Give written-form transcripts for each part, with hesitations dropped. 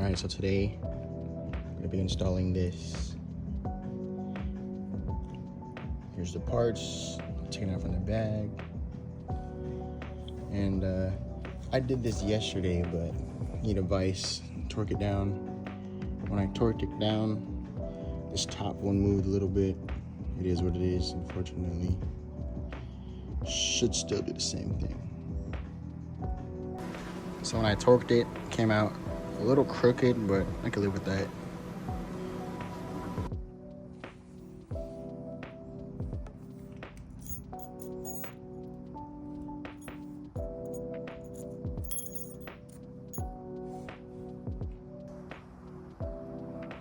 Alright, so today I'm going to be installing this. Here's the parts, taking it out from the bag. And I did this yesterday, but need a vise, torque it down. When I torqued it down, this top one moved a little bit. It is what it is, unfortunately. Should still do the same thing. So when I torqued it, it came out a little crooked, but I could live with that.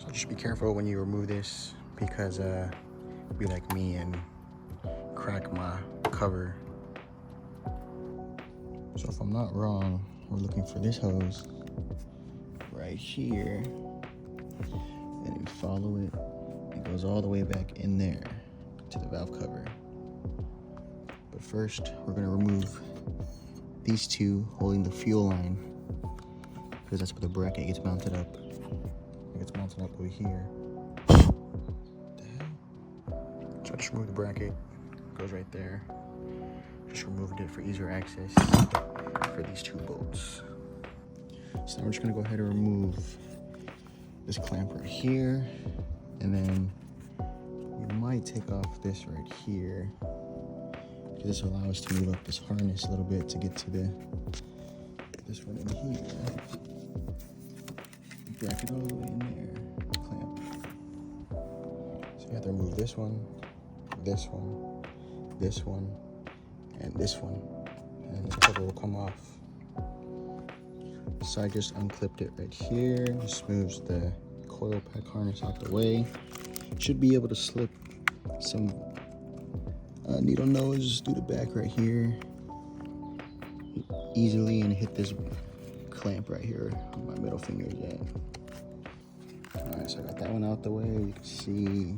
So just be careful when you remove this, because be like me and crack my cover. So if I'm not wrong, we're looking for this hose right here, and we follow it. It goes all the way back in there to the valve cover. But first, we're gonna remove these two holding the fuel line, because that's where the bracket gets mounted up. It gets mounted up over here. What the hell? So I just remove the bracket, goes right there. Just removed it for easier access for these two bolts. So now we're just gonna go ahead and remove this clamp right here, and then we might take off this right here, because this will allow us to move up this harness a little bit to get to this one in here. Bracket all the way in there, clamp. So you have to remove this one, this one, this one, and this one, and this cover will come off. So I just unclipped it right here, just moves the coil pack harness out the way. Should be able to slip some needle nose through the back right here easily and hit this clamp right here where my middle finger is at. Alright, so I got that one out the way. You can see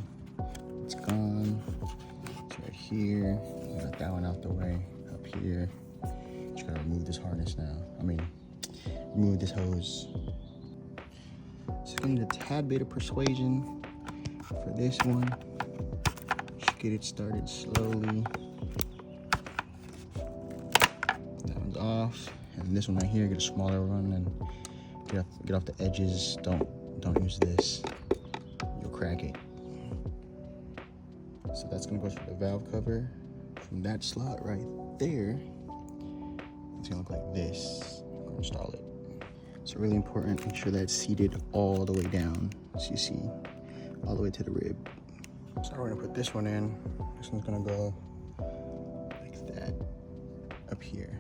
it's gone. It's right here. I got that one out the way. Up here. Just gotta remove this harness now. Remove this hose. So I need a tad bit of persuasion for this one. Just get it started slowly. That one's off, and this one right here, get a smaller one and get off the edges. Don't use this. You'll crack it. So that's gonna go through the valve cover. From that slot right there, it's gonna look like this. I'm gonna install it. So really important, make sure that's seated all the way down, as you see, all the way to the rib. So we're gonna put this one in. This one's gonna go like that up here.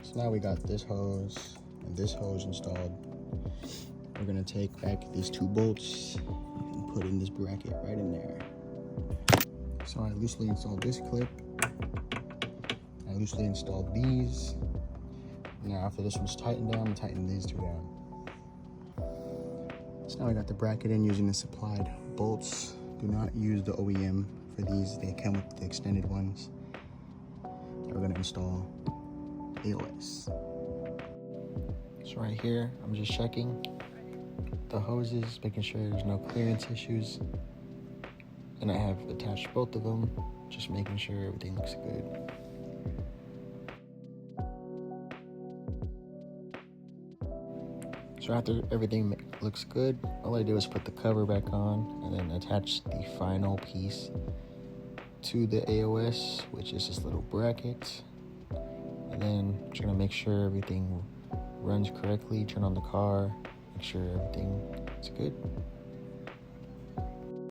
So now we got this hose and this hose installed. We're gonna take back these two bolts and put in this bracket right in there. So I loosely installed this clip. I loosely installed these. Now after this one's tightened down, I'm tightening these two down. So now I got the bracket in using the supplied bolts. Do not use the OEM for these. They come with the extended ones. We're gonna install AOS. So right here, I'm just checking the hoses, making sure there's no clearance issues. And I have attached both of them, just making sure everything looks good. So after everything looks good, all I do is put the cover back on and then attach the final piece to the AOS, which is this little bracket. And then I'm just gonna make sure everything runs correctly, turn on the car, make sure everything is good.